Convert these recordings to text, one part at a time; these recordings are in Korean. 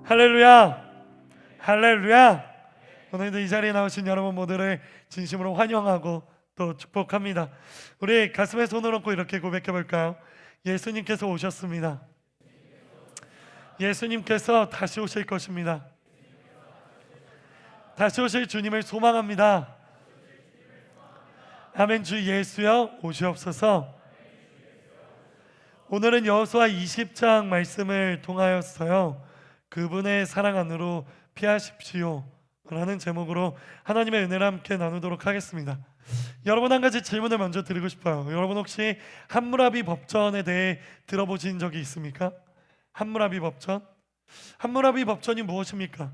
할렐루야, 할렐루야. 오늘도 이 자리에 나오신 여러분 모두를 진심으로 환영하고 또 축복합니다. 우리 가슴에 손을 얹고 이렇게 고백해 볼까요? 예수님께서 오셨습니다. 예수님께서 다시 오실 것입니다. 다시 오실 주님을 소망합니다. 아멘. 주 예수여 오시옵소서. 오늘은 여호수아 20장 말씀을 통하여서요, 그분의 사랑 안으로 피하십시오 라는 제목으로 하나님의 은혜를 함께 나누도록 하겠습니다. 여러분, 한 가지 질문을 먼저 드리고 싶어요. 여러분 혹시 함무라비 법전에 대해 들어보신 적이 있습니까? 함무라비 법전? 함무라비 법전이 무엇입니까?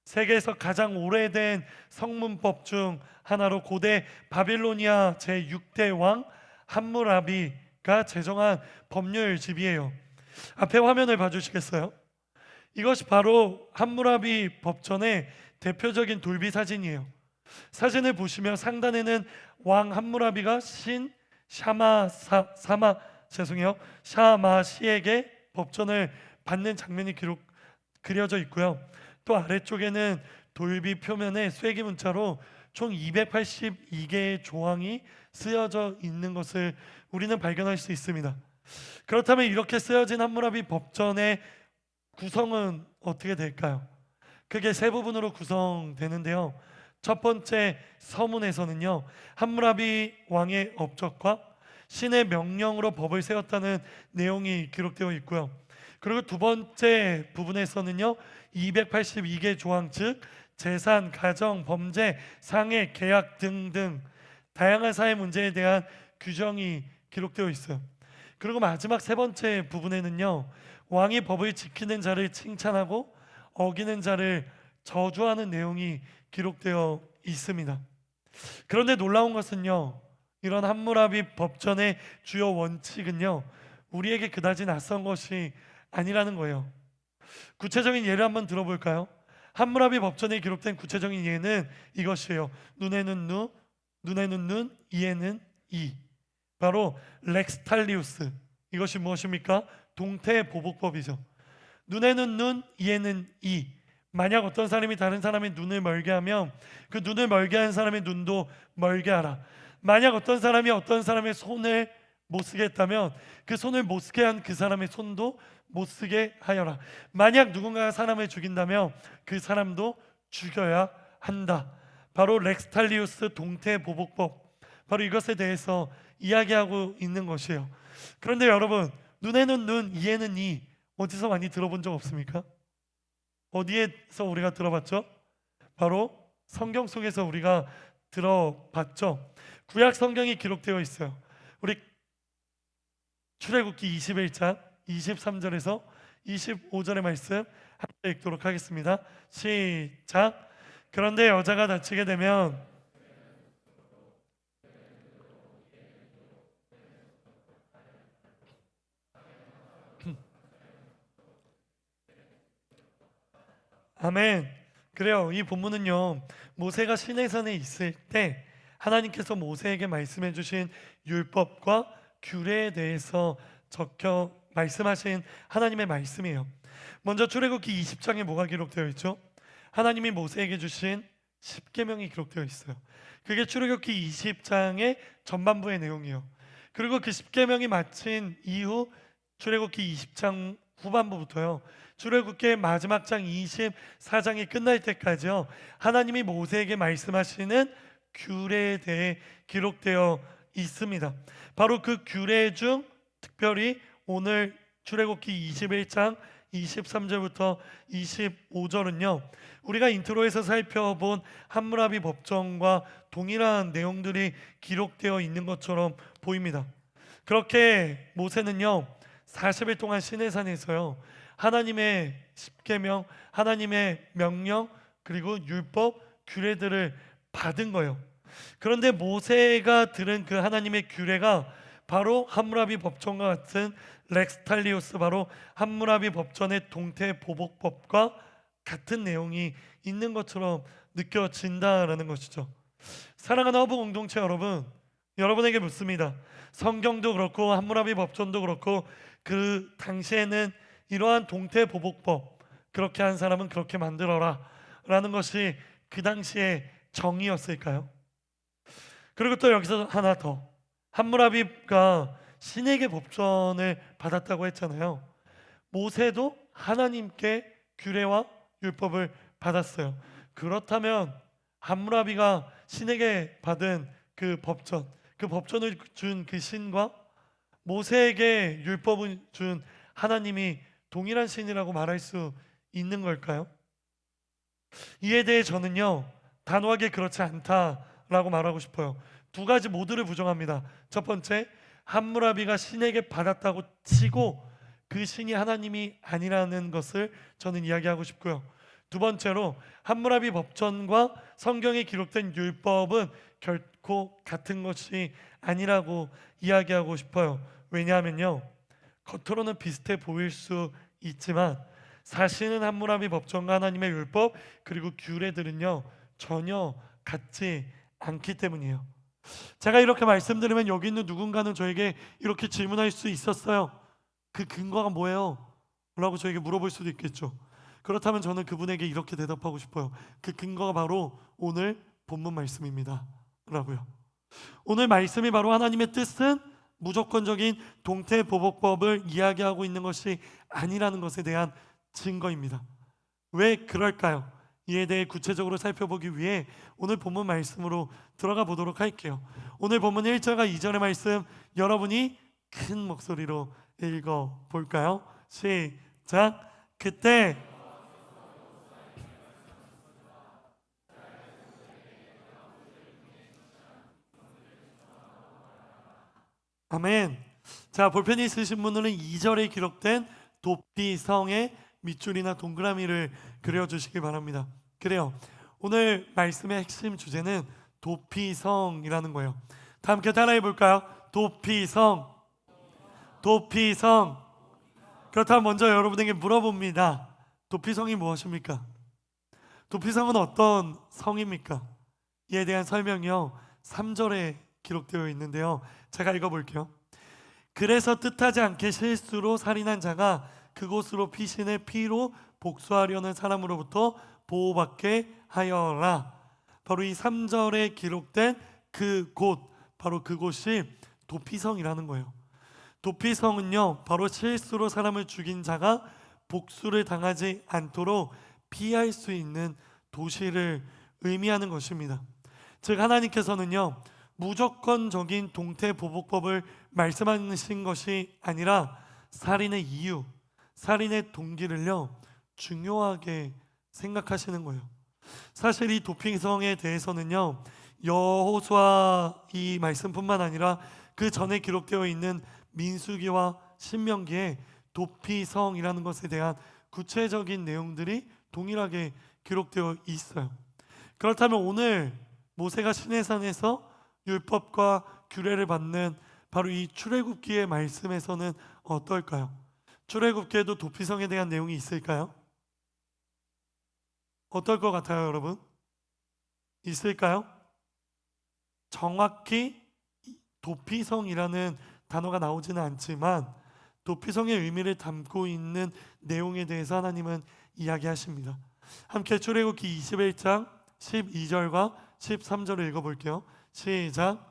세계에서 가장 오래된 성문법 중 하나로 고대 바빌로니아 제6대 왕 함무라비가 제정한 법률집이에요. 앞에 화면을 봐주시겠어요? 이것이 바로 함무라비 법전의 대표적인 돌비 사진이에요. 사진을 보시면 상단에는 왕 함무라비가 신 샤마시에게 법전을 받는 장면이 그려져 있고요. 또 아래쪽에는 돌비 표면에 쐐기 문자로 총 282개의 조항이 쓰여져 있는 것을 우리는 발견할 수 있습니다. 그렇다면 이렇게 쓰여진 함무라비 법전의 구성은 어떻게 될까요? 크게 세 부분으로 구성되는데요. 첫 번째 서문에서는요, 함무라비 왕의 업적과 신의 명령으로 법을 세웠다는 내용이 기록되어 있고요. 그리고 두 번째 부분에서는요, 282개 조항, 즉 재산, 가정, 범죄, 상해, 계약 등등 다양한 사회 문제에 대한 규정이 기록되어 있어요. 그리고 마지막 세 번째 부분에는요, 왕이 법을 지키는 자를 칭찬하고 어기는 자를 저주하는 내용이 기록되어 있습니다. 그런데 놀라운 것은요, 이런 함무라비 법전의 주요 원칙은요, 우리에게 그다지 낯선 것이 아니라는 거예요. 구체적인 예를 한번 들어볼까요? 함무라비 법전에 기록된 구체적인 예는 이것이에요. 눈에는 눈, 눈에는 눈, 이에는 이. 바로 렉스 탈리우스. 이것이 무엇입니까? 동태보복법이죠. 눈에는 눈, 이에는 이. 만약 어떤 사람이 다른 사람의 눈을 멀게 하면 그 눈을 멀게 한 사람의 눈도 멀게 하라. 만약 어떤 사람이 어떤 사람의 손을 못 쓰게 했다면 그 손을 못 쓰게 한 그 사람의 손도 못 쓰게 하여라. 만약 누군가가 사람을 죽인다면 그 사람도 죽여야 한다. 바로 렉스탈리우스 동태보복법, 바로 이것에 대해서 이야기하고 있는 것이에요. 그런데 여러분, 눈에는 눈, 이에는 이, 어디서 많이 들어본 적 없습니까? 어디에서 우리가 들어봤죠? 바로 성경 속에서 우리가 들어봤죠. 구약 성경이 기록되어 있어요. 우리 출애굽기 21장 23절에서 25절의 말씀 함께 읽도록 하겠습니다. 시작. 그런데 여자가 다치게 되면 아멘. 그래요. 이 본문은요, 모세가 시내산에 있을 때 하나님께서 모세에게 말씀해 주신 율법과 규례에 대해서 적혀 말씀하신 하나님의 말씀이에요. 먼저 출애굽기 20장에 뭐가 기록되어 있죠? 하나님이 모세에게 주신 10계명이 기록되어 있어요. 그게 출애굽기 20장의 전반부의 내용이에요. 그리고 그 10계명이 마친 이후 출애굽기 20장 후반부부터요, 출애굽기의 마지막 장 24장이 끝날 때까지요, 하나님이 모세에게 말씀하시는 규례에 대해 기록되어 있습니다. 바로 그 규례 중 특별히 오늘 출애굽기 21장 23절부터 25절은요, 우리가 인트로에서 살펴본 함무라비 법정과 동일한 내용들이 기록되어 있는 것처럼 보입니다. 그렇게 모세는요, 40일 동안 시내산에서요, 하나님의 십계명, 하나님의 명령, 그리고 율법, 규례들을 받은 거예요. 그런데 모세가 들은 그 하나님의 규례가 바로 함무라비 법전과 같은 렉스탈리우스, 바로 함무라비 법전의 동태보복법과 같은 내용이 있는 것처럼 느껴진다라는 것이죠. 사랑하는 허브 공동체 여러분, 여러분에게 묻습니다. 성경도 그렇고 함무라비 법전도 그렇고 그 당시에는 이러한 동태보복법, 그렇게 한 사람은 그렇게 만들어라 라는 것이 그 당시의 정의였을까요? 그리고 또 여기서 하나 더, 함무라비가 신에게 법전을 받았다고 했잖아요. 모세도 하나님께 규례와 율법을 받았어요. 그렇다면 함무라비가 신에게 받은 그 법전을 준 그 신과 모세에게 율법을 준 하나님이 동일한 신이라고 말할 수 있는 걸까요? 이에 대해 저는요, 단호하게 그렇지 않다라고 말하고 싶어요. 두 가지 모두를 부정합니다. 첫 번째, 함무라비가 신에게 받았다고 치고 그 신이 하나님이 아니라는 것을 저는 이야기하고 싶고요. 두 번째로, 함무라비 법전과 성경에 기록된 율법은 결코 같은 것이 아니라고 이야기하고 싶어요. 왜냐하면요, 겉으로는 비슷해 보일 수 있지만 사실은 함무라비 법전과 하나님의 율법 그리고 규례들은요, 전혀 같지 않기 때문이에요. 제가 이렇게 말씀드리면 여기 있는 누군가는 저에게 이렇게 질문할 수 있었어요. 그 근거가 뭐예요? 라고 저에게 물어볼 수도 있겠죠. 그렇다면 저는 그분에게 이렇게 대답하고 싶어요. 그 근거가 바로 오늘 본문 말씀입니다 라고요. 오늘 말씀이 바로 하나님의 뜻은 무조건적인 동태보복법을 이야기하고 있는 것이 아니라는 것에 대한 증거입니다. 왜 그럴까요? 이에 대해 구체적으로 살펴보기 위해 오늘 본문 말씀으로 들어가 보도록 할게요. 오늘 본문 1절과 2절의 말씀 여러분이 큰 목소리로 읽어 볼까요? 시작. 그때 아멘. 자, 볼펜이 있으신 분들은 2절에 기록된 도피성의 밑줄이나 동그라미를 그려주시기 바랍니다. 그래요, 오늘 말씀의 핵심 주제는 도피성이라는 거예요. 다 함께 따라해 볼까요? 도피성, 도피성. 그렇다면 먼저 여러분에게 물어봅니다. 도피성이 무엇입니까? 도피성은 어떤 성입니까? 이에 대한 설명이요, 3절에 기록되어 있는데요, 제가 읽어볼게요. 그래서 뜻하지 않게 실수로 살인한 자가 그곳으로 피신의 피로 복수하려는 사람으로부터 보호받게 하여라. 바로 이 3절에 기록된 그곳, 바로 그곳이 도피성이라는 거예요. 도피성은요, 바로 실수로 사람을 죽인 자가 복수를 당하지 않도록 피할 수 있는 도시를 의미하는 것입니다. 즉 하나님께서는요, 무조건적인 동태보복법을 말씀하신 것이 아니라 살인의 이유, 살인의 동기를요, 중요하게 생각하시는 거예요. 사실 이 도피성에 대해서는요, 여호수아 이 말씀뿐만 아니라 그 전에 기록되어 있는 민수기와 신명기에 도피성이라는 것에 대한 구체적인 내용들이 동일하게 기록되어 있어요. 그렇다면 오늘 모세가 시내산에서 율법과 규례를 받는 바로 이 출애굽기의 말씀에서는 어떨까요? 출애굽기에도 도피성에 대한 내용이 있을까요? 어떨 것 같아요, 여러분? 있을까요? 정확히 도피성이라는 단어가 나오지는 않지만 도피성의 의미를 담고 있는 내용에 대해서 하나님은 이야기하십니다. 함께 출애굽기 21장 12절과 13절을 읽어볼게요. 시작.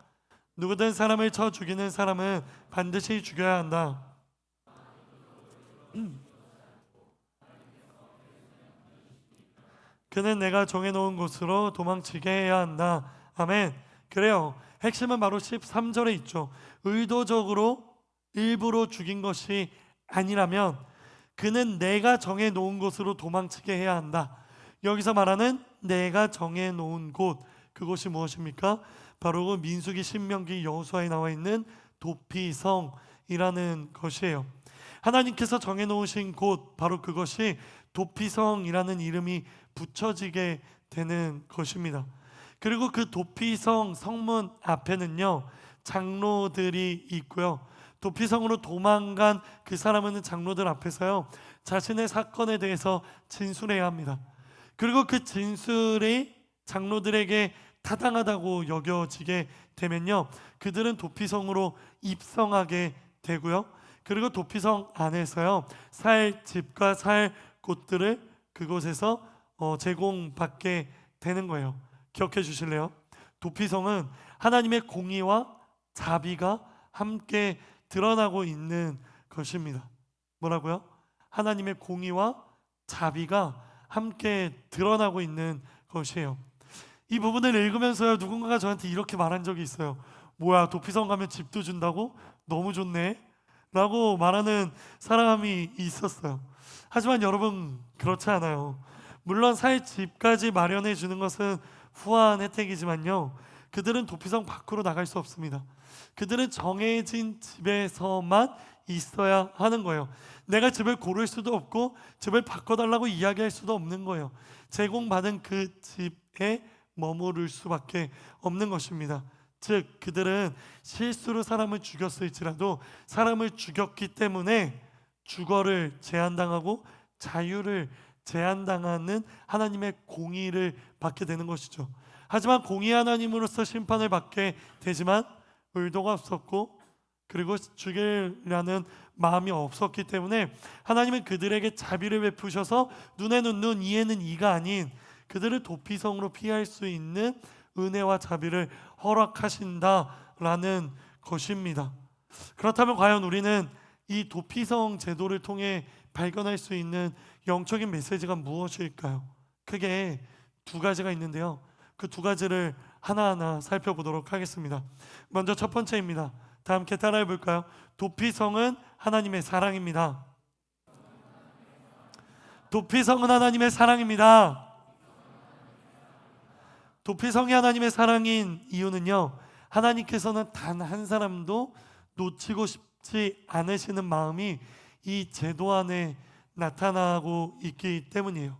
누구든 사람을 쳐 죽이는 사람은 반드시 죽여야 한다. 그는 내가 정해놓은 곳으로 도망치게 해야 한다. 아멘. 그래요, 핵심은 바로 13절에 있죠. 의도적으로 일부러 죽인 것이 아니라면 그는 내가 정해놓은 곳으로 도망치게 해야 한다. 여기서 말하는 내가 정해놓은 곳, 그곳이 무엇입니까? 바로 민수기, 신명기, 여호수아에 나와 있는 도피성이라는 것이에요. 하나님께서 정해놓으신 곳, 바로 그것이 도피성이라는 이름이 붙여지게 되는 것입니다. 그리고 그 도피성 성문 앞에는요, 장로들이 있고요, 도피성으로 도망간 그 사람은 장로들 앞에서요, 자신의 사건에 대해서 진술해야 합니다. 그리고 그 진술이 장로들에게 타당하다고 여겨지게 되면요, 그들은 도피성으로 입성하게 되고요, 그리고 도피성 안에서요, 살 집과 살 곳들을 그곳에서 제공받게 되는 거예요. 기억해 주실래요? 도피성은 하나님의 공의와 자비가 함께 드러나고 있는 것입니다. 뭐라고요? 하나님의 공의와 자비가 함께 드러나고 있는 것이에요. 이 부분을 읽으면서요, 누군가가 저한테 이렇게 말한 적이 있어요. 뭐야, 도피성 가면 집도 준다고? 너무 좋네 라고 말하는 사람이 있었어요. 하지만 여러분, 그렇지 않아요. 물론 살 집까지 마련해 주는 것은 후한 혜택이지만요, 그들은 도피성 밖으로 나갈 수 없습니다. 그들은 정해진 집에서만 있어야 하는 거예요. 내가 집을 고를 수도 없고 집을 바꿔달라고 이야기할 수도 없는 거예요. 제공받은 그 집에 머무를 수밖에 없는 것입니다. 즉, 그들은 실수로 사람을 죽였을지라도 사람을 죽였기 때문에 주거를 제한당하고 자유를 제한당하는 하나님의 공의를 받게 되는 것이죠. 하지만 공의 하나님으로서 심판을 받게 되지만 의도가 없었고, 그리고 죽이려는 마음이 없었기 때문에 하나님은 그들에게 자비를 베푸셔서 눈에는 눈, 이에는 이가 아닌 그들을 도피성으로 피할 수 있는 은혜와 자비를 허락하신다라는 것입니다. 그렇다면 과연 우리는 이 도피성 제도를 통해 발견할 수 있는 영적인 메시지가 무엇일까요? 크게 두 가지가 있는데요, 그 두 가지를 하나하나 살펴보도록 하겠습니다. 먼저 첫 번째입니다. 다 함께 따라해 볼까요? 도피성은 하나님의 사랑입니다. 도피성은 하나님의 사랑입니다. 도피성이 하나님의 사랑인 이유는요, 하나님께서는 단 한 사람도 놓치고 싶지 않으시는 마음이 이 제도 안에 나타나고 있기 때문이에요.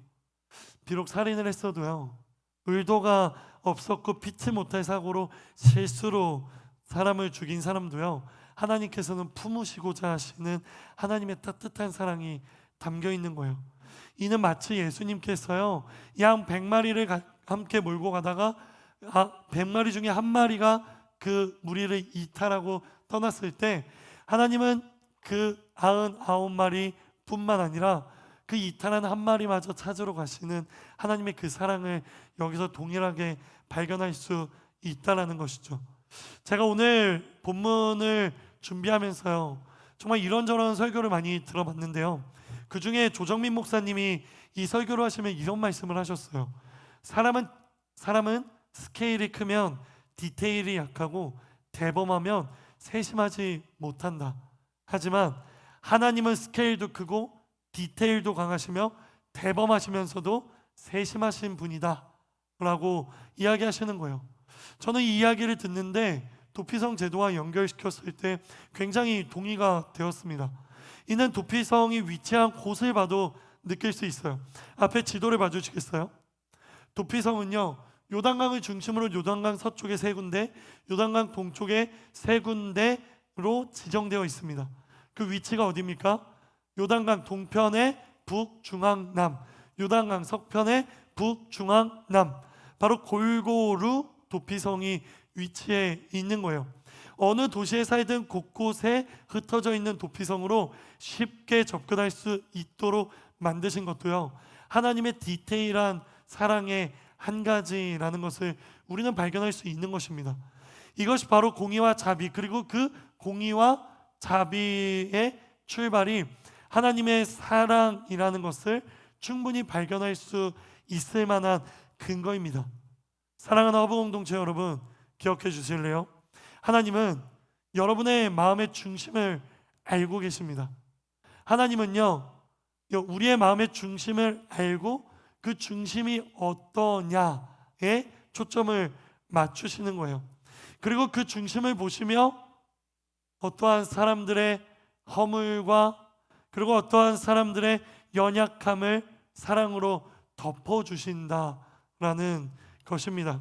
비록 살인을 했어도요, 의도가 없었고 피치 못할 사고로 실수로 사람을 죽인 사람도요, 하나님께서는 품으시고자 하시는 하나님의 따뜻한 사랑이 담겨 있는 거예요. 이는 마치 예수님께서요, 양 100마리를 함께 몰고 가다가 100마리 중에 한 마리가 그 무리를 이탈하고 떠났을 때 하나님은 그 99마리 뿐만 아니라 그 이탈한 한 마리마저 찾으러 가시는 하나님의 그 사랑을 여기서 동일하게 발견할 수 있다는 것이죠. 제가 오늘 본문을 준비하면서요, 정말 이런저런 설교를 많이 들어봤는데요, 그 중에 조정민 목사님이 이 설교를 하시면 이런 말씀을 하셨어요. 사람은 스케일이 크면 디테일이 약하고 대범하면 세심하지 못한다. 하지만 하나님은 스케일도 크고 디테일도 강하시며 대범하시면서도 세심하신 분이다 라고 이야기하시는 거예요. 저는 이 이야기를 듣는데 도피성 제도와 연결시켰을 때 굉장히 동의가 되었습니다. 이는 도피성이 위치한 곳을 봐도 느낄 수 있어요. 앞에 지도를 봐주시겠어요? 도피성은요, 요단강을 중심으로 요단강 서쪽에 3군데, 요단강 동쪽에 3군데로 지정되어 있습니다. 그 위치가 어디입니까? 요단강 동편의 북, 중앙, 남, 요단강 서편의 북, 중앙, 남, 바로 골고루 도피성이 위치해 있는 거예요. 어느 도시에 살든 곳곳에 흩어져 있는 도피성으로 쉽게 접근할 수 있도록 만드신 것도요, 하나님의 디테일한 사랑의 한 가지라는 것을 우리는 발견할 수 있는 것입니다. 이것이 바로 공의와 자비, 그리고 그 공의와 자비의 출발이 하나님의 사랑이라는 것을 충분히 발견할 수 있을 만한 근거입니다. 사랑하는 허브 공동체 여러분, 기억해 주실래요? 하나님은 여러분의 마음의 중심을 알고 계십니다. 하나님은요, 우리의 마음의 중심을 알고 그 중심이 어떠냐에 초점을 맞추시는 거예요. 그리고 그 중심을 보시며 어떠한 사람들의 허물과 그리고 어떠한 사람들의 연약함을 사랑으로 덮어주신다라는 것입니다.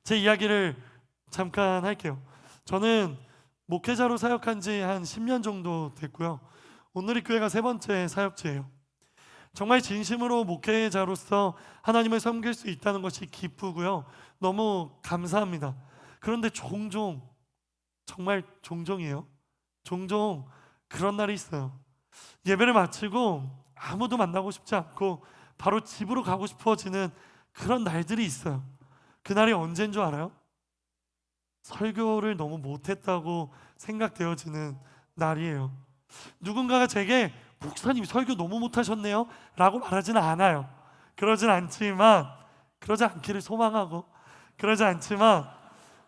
제 이야기를 잠깐 할게요. 저는 목회자로 사역한 지 한 10년 정도 됐고요, 오늘이 교회가 3번째 사역지예요. 정말 진심으로 목회자로서 하나님을 섬길 수 있다는 것이 기쁘고요, 너무 감사합니다. 그런데 종종, 정말 종종이에요, 종종 그런 날이 있어요. 예배를 마치고 아무도 만나고 싶지 않고 바로 집으로 가고 싶어지는 그런 날들이 있어요. 그날이 언제인 줄 알아요? 설교를 너무 못했다고 생각되어지는 날이에요. 누군가가 제게 목사님 설교 너무 못하셨네요 라고 말하지는 않아요. 그러진 않지만, 그러지 않기를 소망하고, 그러지 않지만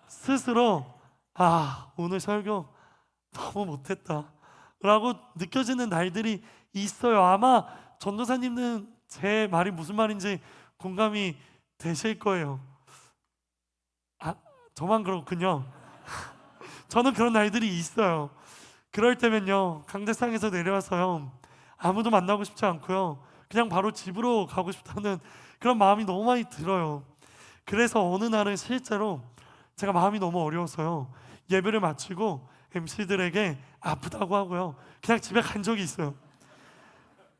스스로 오늘 설교 너무 못했다 라고 느껴지는 날들이 있어요. 아마 전도사님은 제 말이 무슨 말인지 공감이 되실 거예요. 저만 그렇군요. 저는 그런 날들이 있어요. 그럴 때면요, 강대상에서 내려와서요, 아무도 만나고 싶지 않고요, 그냥 바로 집으로 가고 싶다는 그런 마음이 너무 많이 들어요. 그래서 어느 날은 실제로 제가 마음이 너무 어려워서요, 예배를 마치고 MC들에게 아프다고 하고요, 그냥 집에 간 적이 있어요.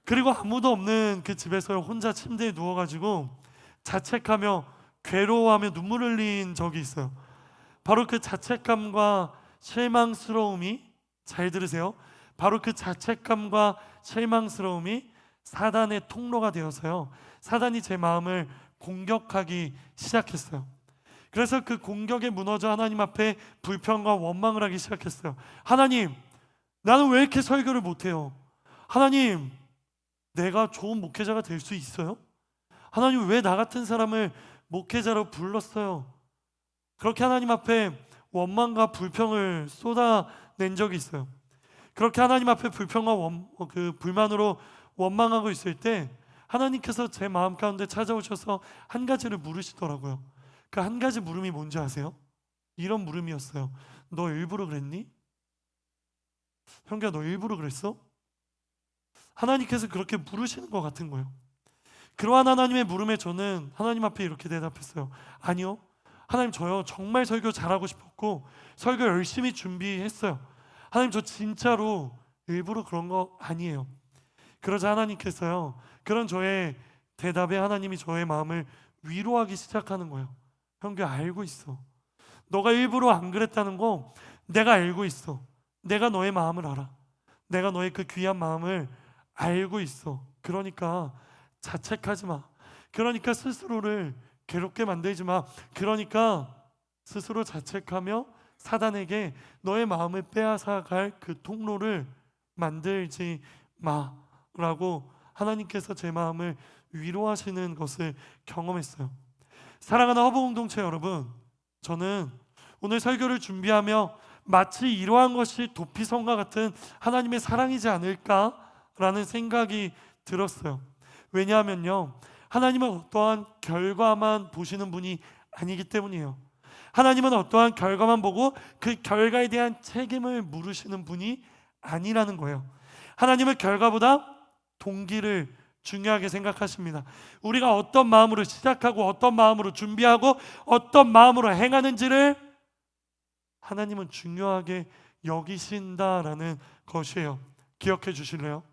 그리고 아무도 없는 그 집에서 혼자 침대에 누워가지고 자책하며 괴로워하며 눈물 흘린 적이 있어요. 바로 그 자책감과 실망스러움이, 잘 들으세요, 바로 그 자책감과 실망스러움이 사단의 통로가 되어서요, 사단이 제 마음을 공격하기 시작했어요. 그래서 그 공격에 무너져 하나님 앞에 불평과 원망을 하기 시작했어요. 하나님, 나는 왜 이렇게 설교를 못해요? 하나님, 내가 좋은 목회자가 될 수 있어요? 하나님, 왜 나 같은 사람을 목회자로 불렀어요? 그렇게 하나님 앞에 원망과 불평을 쏟아낸 적이 있어요. 그렇게 하나님 앞에 불평과 불만으로 원망하고 있을 때 하나님께서 제 마음 가운데 찾아오셔서 한 가지를 물으시더라고요. 그 한 가지 물음이 뭔지 아세요? 이런 물음이었어요. 너 일부러 그랬니? 형규야, 너 일부러 그랬어? 하나님께서 그렇게 물으시는 것 같은 거예요. 그러한 하나님의 물음에 저는 하나님 앞에 이렇게 대답했어요. 아니요, 하나님, 저요 정말 설교 잘하고 싶었고 설교 열심히 준비했어요. 하나님, 저 진짜로 일부러 그런 거 아니에요. 그러자 하나님께서요, 그런 저의 대답에 하나님이 저의 마음을 위로하기 시작하는 거예요. 형규, 알고 있어. 너가 일부러 안 그랬다는 거 내가 알고 있어. 내가 너의 마음을 알아. 내가 너의 그 귀한 마음을 알고 있어. 그러니까 자책하지 마. 그러니까 스스로를 괴롭게 만들지 마. 그러니까 스스로 자책하며 사단에게 너의 마음을 빼앗아갈 그 통로를 만들지 마라고 하나님께서 제 마음을 위로하시는 것을 경험했어요. 사랑하는 허브 공동체 여러분, 저는 오늘 설교를 준비하며 마치 이러한 것이 도피성과 같은 하나님의 사랑이지 않을까라는 생각이 들었어요. 왜냐하면요, 하나님은 어떠한 결과만 보시는 분이 아니기 때문이에요. 하나님은 어떠한 결과만 보고 그 결과에 대한 책임을 물으시는 분이 아니라는 거예요. 하나님은 결과보다 동기를 중요하게 생각하십니다. 우리가 어떤 마음으로 시작하고 어떤 마음으로 준비하고 어떤 마음으로 행하는지를 하나님은 중요하게 여기신다라는 것이에요. 기억해 주실래요?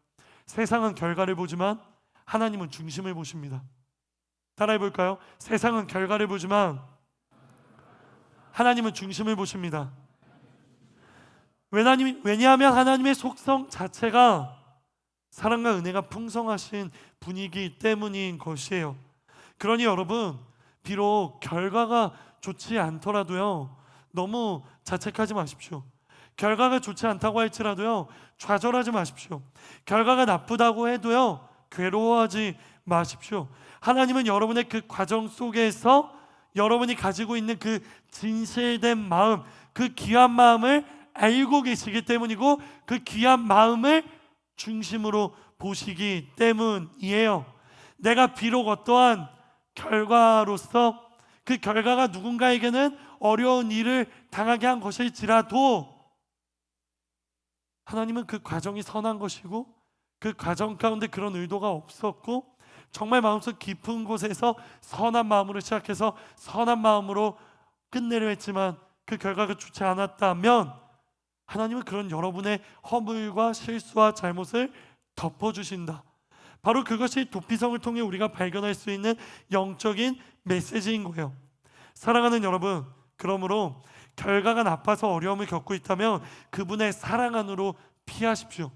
세상은 결과를 보지만 하나님은 중심을 보십니다. 따라해 볼까요? 세상은 결과를 보지만 하나님은 중심을 보십니다. 왜냐하면 하나님의 속성 자체가 사랑과 은혜가 풍성하신 분이기 때문인 것이에요. 그러니 여러분, 비록 결과가 좋지 않더라도요, 너무 자책하지 마십시오. 결과가 좋지 않다고 할지라도요, 좌절하지 마십시오. 결과가 나쁘다고 해도요, 괴로워하지 마십시오. 하나님은 여러분의 그 과정 속에서 여러분이 가지고 있는 그 진실된 마음, 그 귀한 마음을 알고 계시기 때문이고 그 귀한 마음을 중심으로 보시기 때문이에요. 내가 비록 어떠한 결과로서 그 결과가 누군가에게는 어려운 일을 당하게 한 것일지라도 하나님은 그 과정이 선한 것이고 그 과정 가운데 그런 의도가 없었고 정말 마음속 깊은 곳에서 선한 마음으로 시작해서 선한 마음으로 끝내려 했지만 그 결과가 좋지 않았다면 하나님은 그런 여러분의 허물과 실수와 잘못을 덮어주신다. 바로 그것이 도피성을 통해 우리가 발견할 수 있는 영적인 메시지인 거예요. 사랑하는 여러분, 그러므로 결과가 나빠서 어려움을 겪고 있다면 그분의 사랑 안으로 피하십시오.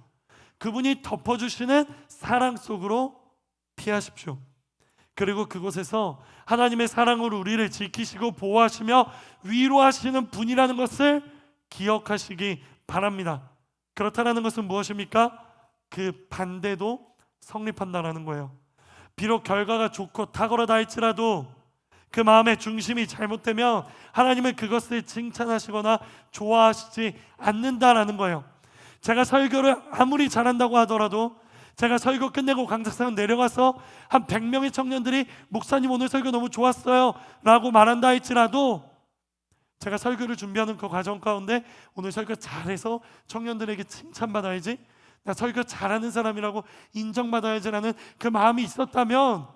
그분이 덮어주시는 사랑 속으로 피하십시오. 그리고 그곳에서 하나님의 사랑으로 우리를 지키시고 보호하시며 위로하시는 분이라는 것을 기억하시기 바랍니다. 그렇다는 것은 무엇입니까? 그 반대도 성립한다라는 거예요. 비록 결과가 좋고 탁월하다 할지라도 그 마음의 중심이 잘못되면 하나님은 그것을 칭찬하시거나 좋아하시지 않는다라는 거예요. 제가 설교를 아무리 잘한다고 하더라도, 제가 설교 끝내고 강사상 내려가서 한 100명의 청년들이 목사님 오늘 설교 너무 좋았어요 라고 말한다 할지라도, 제가 설교를 준비하는 그 과정 가운데 오늘 설교 잘해서 청년들에게 칭찬받아야지, 나 설교 잘하는 사람이라고 인정받아야지라는 그 마음이 있었다면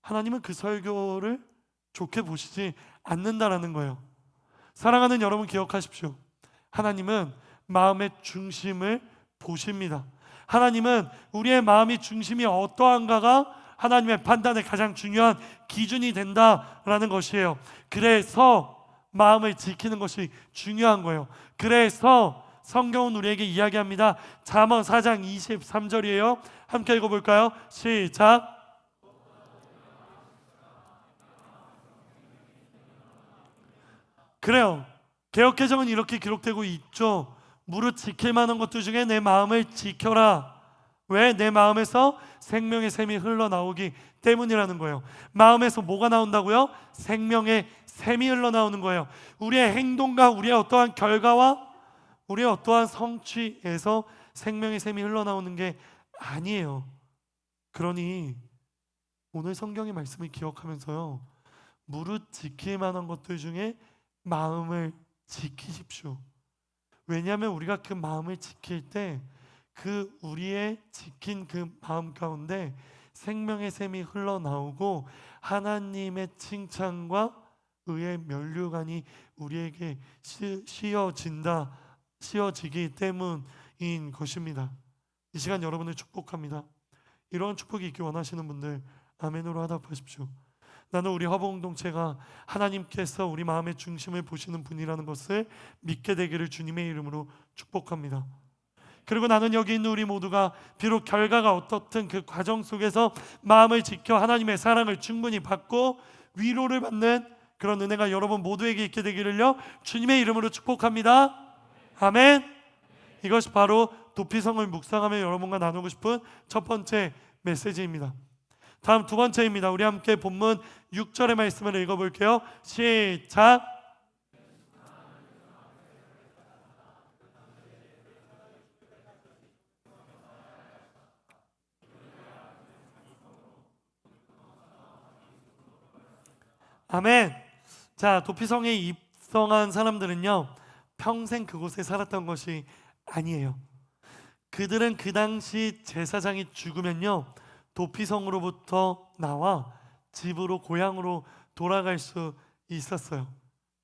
하나님은 그 설교를 좋게 보시지 않는다라는 거예요. 사랑하는 여러분, 기억하십시오. 하나님은 마음의 중심을 보십니다. 하나님은 우리의 마음이 중심이 어떠한가가 하나님의 판단의 가장 중요한 기준이 된다라는 것이에요. 그래서 마음을 지키는 것이 중요한 거예요. 그래서 성경은 우리에게 이야기합니다. 잠언 4장 23절이에요. 함께 읽어볼까요? 시작. 그래요. 개역개정은 이렇게 기록되고 있죠. 무릇 지킬 만한 것들 중에 내 마음을 지켜라. 왜? 내 마음에서 생명의 샘이 흘러나오기 때문이라는 거예요. 마음에서 뭐가 나온다고요? 생명의 샘이 흘러나오는 거예요. 우리의 행동과 우리의 어떠한 결과와 우리의 어떠한 성취에서 생명의 샘이 흘러나오는 게 아니에요. 그러니 오늘 성경의 말씀을 기억하면서요, 무릇 지킬 만한 것들 중에 마음을 지키십시오. 왜냐하면 우리가 그 마음을 지킬 때 그 우리의 지킨 그 마음 가운데 생명의 샘이 흘러나오고 하나님의 칭찬과 의의 면류관이 우리에게 씌어지기 때문인 것입니다. 이 시간 여러분을 축복합니다. 이런 축복이 있기 원하시는 분들 아멘으로 화답하십시오. 나는 우리 화보공동체가 하나님께서 우리 마음의 중심을 보시는 분이라는 것을 믿게 되기를 주님의 이름으로 축복합니다. 그리고 나는 여기 있는 우리 모두가 비록 결과가 어떻든 그 과정 속에서 마음을 지켜 하나님의 사랑을 충분히 받고 위로를 받는 그런 은혜가 여러분 모두에게 있게 되기를요 주님의 이름으로 축복합니다. 아멘. 이것이 바로 도피성을 묵상하며 여러분과 나누고 싶은 첫 번째 메시지입니다. 다음 두 번째입니다. 우리 함께 본문 6절의 말씀을 읽어볼게요. 시작. 아멘. 자, 도피성에 입성한 사람들은요 평생 그곳에 살았던 것이 아니에요. 그들은 그 당시 제사장이 죽으면요 도피성으로부터 나와 집으로 고향으로 돌아갈 수 있었어요.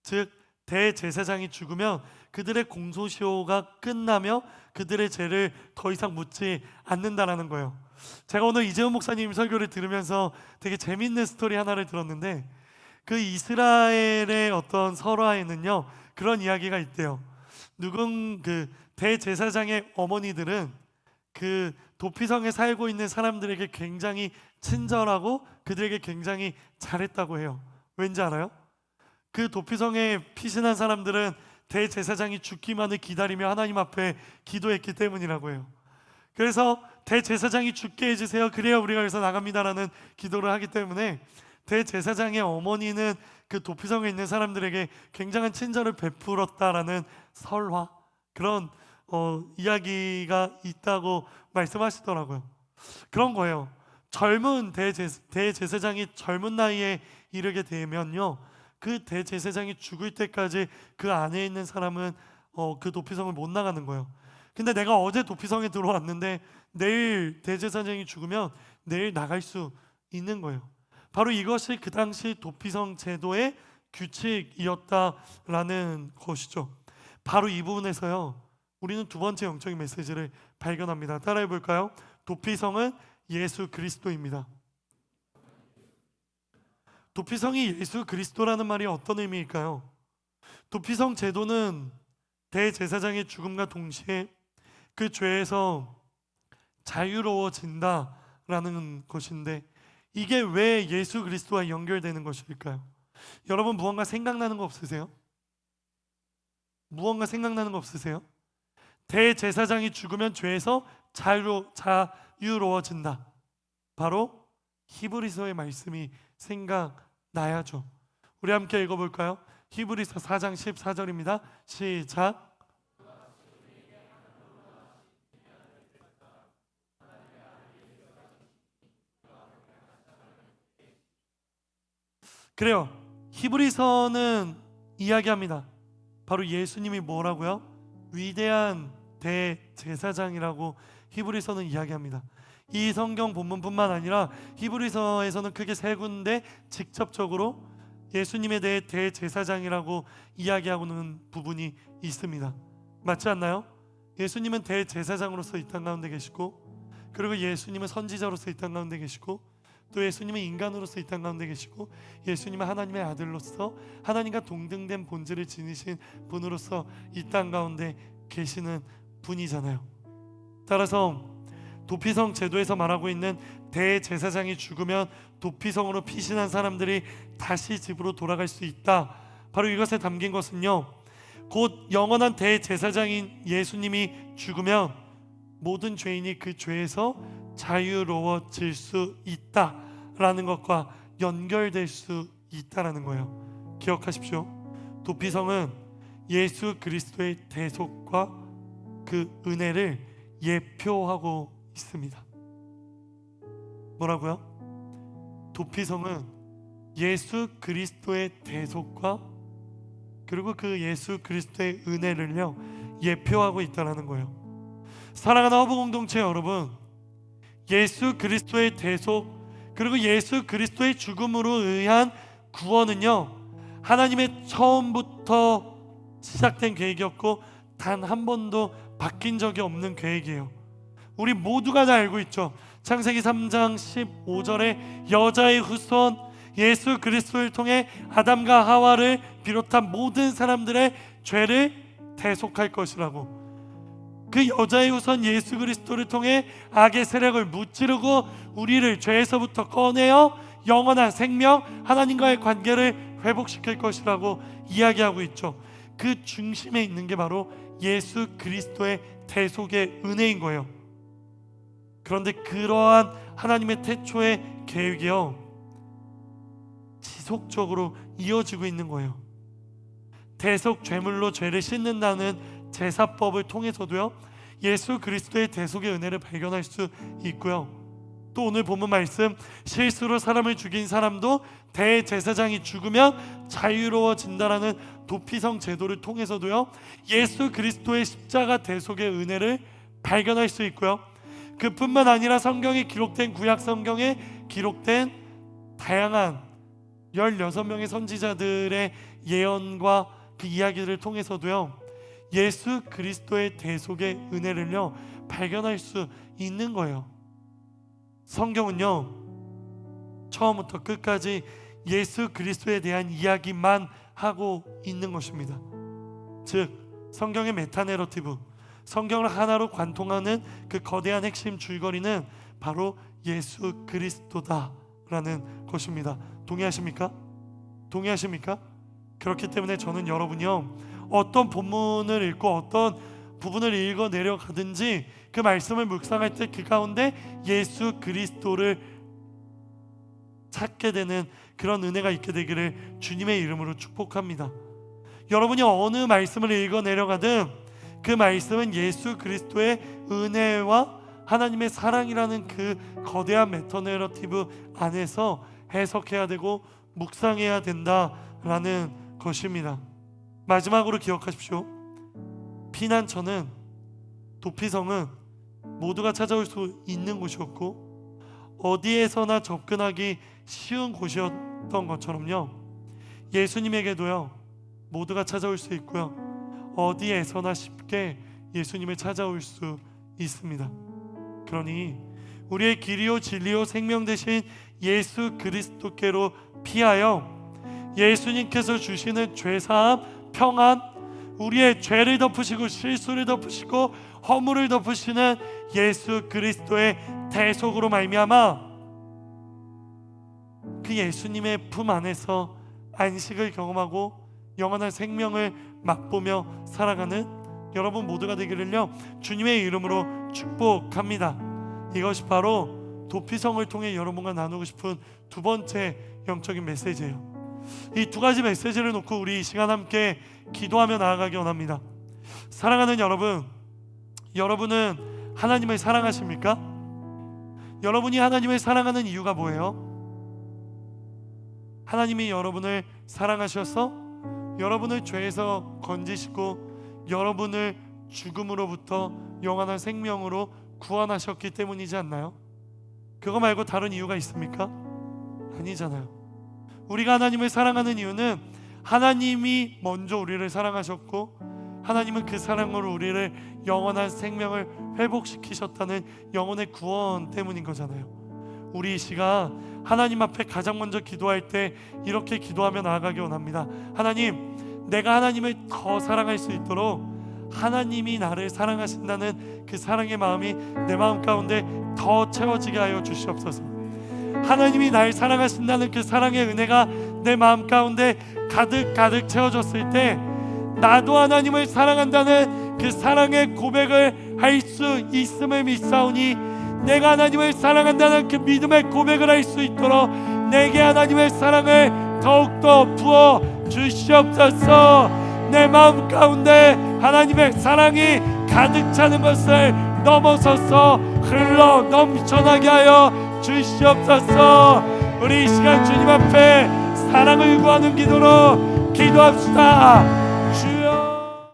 즉 대제사장이 죽으면 그들의 공소시효가 끝나며 그들의 죄를 더 이상 묻지 않는다라는 거예요. 제가 오늘 이재훈 목사님 설교를 들으면서 되게 재밌는 스토리 하나를 들었는데, 그 이스라엘의 어떤 설화에는요 그런 이야기가 있대요. 그 대제사장의 어머니들은 그 도피성에 살고 있는 사람들에게 굉장히 친절하고 그들에게 굉장히 잘했다고 해요. 왠지 알아요? 그 도피성에 피신한 사람들은 대제사장이 죽기만을 기다리며 하나님 앞에 기도했기 때문이라고 해요. 그래서 대제사장이 죽게 해주세요, 그래야 우리가 여기서 나갑니다라는 기도를 하기 때문에 대제사장의 어머니는 그 도피성에 있는 사람들에게 굉장한 친절을 베풀었다라는 설화, 그런 이야기가 있다고 말씀하시더라고요. 그런 거예요. 젊은 대제사장이 젊은 나이에 이르게 되면요 그 대제사장이 죽을 때까지 그 안에 있는 사람은 그 도피성을 못 나가는 거예요. 근데 내가 어제 도피성에 들어왔는데 내일 대제사장이 죽으면 내일 나갈 수 있는 거예요. 바로 이것이 그 당시 도피성 제도의 규칙이었다라는 것이죠. 바로 이 부분에서요 우리는 두 번째 영적인 메시지를 발견합니다. 따라해 볼까요? 도피성은 예수 그리스도입니다. 도피성이 예수 그리스도라는 말이 어떤 의미일까요? 도피성 제도는 대제사장의 죽음과 동시에 그 죄에서 자유로워진다라는 것인데, 이게 왜 예수 그리스도와 연결되는 것일까요? 여러분, 무언가 생각나는 거 없으세요? 무언가 생각나는 거 없으세요? 대제사장이 죽으면 죄에서 자유로워진다. 바로 히브리서의 말씀이 생각나야죠. 우리 함께 읽어볼까요? 히브리서 4장 14절입니다. 시작. 그래요. 히브리서는 이야기합니다. 바로 예수님이 뭐라고요? 위대한 대제사장이라고 히브리서는 이야기합니다. 이 성경 본문뿐만 아니라 히브리서에서는 크게 세 군데 직접적으로 예수님에 대해 대제사장이라고 이야기하고는 부분이 있습니다. 맞지 않나요? 예수님은 대제사장으로서 이 땅 가운데 계시고, 그리고 예수님은 선지자로서 이 땅 가운데 계시고, 또 예수님은 인간으로서 이 땅 가운데 계시고, 예수님은 하나님의 아들로서 하나님과 동등된 본질을 지니신 분으로서 이 땅 가운데 계시는 분이잖아요. 따라서 도피성 제도에서 말하고 있는 대제사장이 죽으면 도피성으로 피신한 사람들이 다시 집으로 돌아갈 수 있다, 바로 이것에 담긴 것은요, 곧 영원한 대제사장인 예수님이 죽으면 모든 죄인이 그 죄에서 자유로워질 수 있다라는 것과 연결될 수 있다라는 거예요. 기억하십시오. 도피성은 예수 그리스도의 대속과 그 은혜를 예표하고 있습니다. 뭐라고요? 도피성은 예수 그리스도의 대속과 그리고 그 예수 그리스도의 은혜를요 예표하고 있다는 거예요. 사랑하는 허브 공동체 여러분, 예수 그리스도의 대속 그리고 예수 그리스도의 죽음으로 의한 구원은요, 하나님의 처음부터 시작된 계획이었고 단 한 번도 바뀐 적이 없는 계획이에요. 우리 모두가 다 알고 있죠. 창세기 3장 15절에 여자의 후손 예수 그리스도를 통해 아담과 하와를 비롯한 모든 사람들의 죄를 대속할 것이라고. 그 여자의 후손 예수 그리스도를 통해 악의 세력을 무찌르고 우리를 죄에서부터 꺼내어 영원한 생명, 하나님과의 관계를 회복시킬 것이라고 이야기하고 있죠. 그 중심에 있는 게 바로 예수 그리스도의 대속의 은혜인 거예요. 그런데 그러한 하나님의 태초의 계획이요, 지속적으로 이어지고 있는 거예요. 대속 죄물로 죄를 씻는다는 제사법을 통해서도요, 예수 그리스도의 대속의 은혜를 발견할 수 있고요. 또 오늘 본문 말씀, 실수로 사람을 죽인 사람도 대제사장이 죽으면 자유로워진다라는 도피성 제도를 통해서도요, 예수 그리스도의 십자가 대속의 은혜를 발견할 수 있고요. 그뿐만 아니라 성경에 기록된, 구약 성경에 기록된 다양한 16명의 선지자들의 예언과 그 이야기를 통해서도요, 예수 그리스도의 대속의 은혜를요 발견할 수 있는 거예요. 성경은요 처음부터 끝까지 예수 그리스도에 대한 이야기만 하고 있는 것입니다. 즉 성경의 메타내러티브, 성경을 하나로 관통하는 그 거대한 핵심 줄거리는 바로 예수 그리스도다라는 것입니다. 동의하십니까? 동의하십니까? 그렇기 때문에 저는 여러분이요, 어떤 본문을 읽고 어떤 부분을 읽어 내려가든지 그 말씀을 묵상할 때 그 가운데 예수 그리스도를 찾게 되는 그런 은혜가 있게 되기를 주님의 이름으로 축복합니다. 여러분이 어느 말씀을 읽어 내려가든 그 말씀은 예수 그리스도의 은혜와 하나님의 사랑이라는 그 거대한 메타내러티브 안에서 해석해야 되고 묵상해야 된다라는 것입니다. 마지막으로 기억하십시오. 피난처는, 도피성은 모두가 찾아올 수 있는 곳이었고 어디에서나 접근하기 쉬운 곳이었던 것처럼요, 예수님에게도요 모두가 찾아올 수 있고요, 어디에서나 쉽게 예수님을 찾아올 수 있습니다. 그러니 우리의 길이요 진리요 생명 되신 예수 그리스도께로 피하여 예수님께서 주시는 죄사함, 평안, 우리의 죄를 덮으시고 실수를 덮으시고 허물을 덮으시는 예수 그리스도의 대속으로 말미암아 그 예수님의 품 안에서 안식을 경험하고 영원한 생명을 맛보며 살아가는 여러분 모두가 되기를요 주님의 이름으로 축복합니다. 이것이 바로 도피성을 통해 여러분과 나누고 싶은 두 번째 영적인 메시지예요. 이 두 가지 메시지를 놓고 우리 이 시간 함께 기도하며 나아가기 원합니다. 사랑하는 여러분, 여러분은 하나님을 사랑하십니까? 여러분이 하나님을 사랑하는 이유가 뭐예요? 하나님이 여러분을 사랑하셔서 여러분을 죄에서 건지시고 여러분을 죽음으로부터 영원한 생명으로 구원하셨기 때문이지 않나요? 그거 말고 다른 이유가 있습니까? 아니잖아요. 우리가 하나님을 사랑하는 이유는 하나님이 먼저 우리를 사랑하셨고 하나님은 그 사랑으로 우리를 영원한 생명을 회복시키셨다는 영혼의 구원 때문인 거잖아요. 우리 이 시간 하나님 앞에 가장 먼저 기도할 때 이렇게 기도하며 나아가기 원합니다. 하나님, 내가 하나님을 더 사랑할 수 있도록 하나님이 나를 사랑하신다는 그 사랑의 마음이 내 마음 가운데 더 채워지게 하여 주시옵소서. 하나님이 날 사랑하신다는 그 사랑의 은혜가 내 마음 가운데 가득 채워졌을 때 나도 하나님을 사랑한다는 그 사랑의 고백을 할 수 있음을 믿사오니 내가 하나님을 사랑한다는 그 믿음의 고백을 할 수 있도록 내게 하나님의 사랑을 더욱더 부어 주시옵소서. 내 마음 가운데 하나님의 사랑이 가득 차는 것을 넘어서서 흘러 넘쳐나게 하여 주시옵소서. 우리 이 시간 주님 앞에 사랑을 구하는 기도로 기도합시다.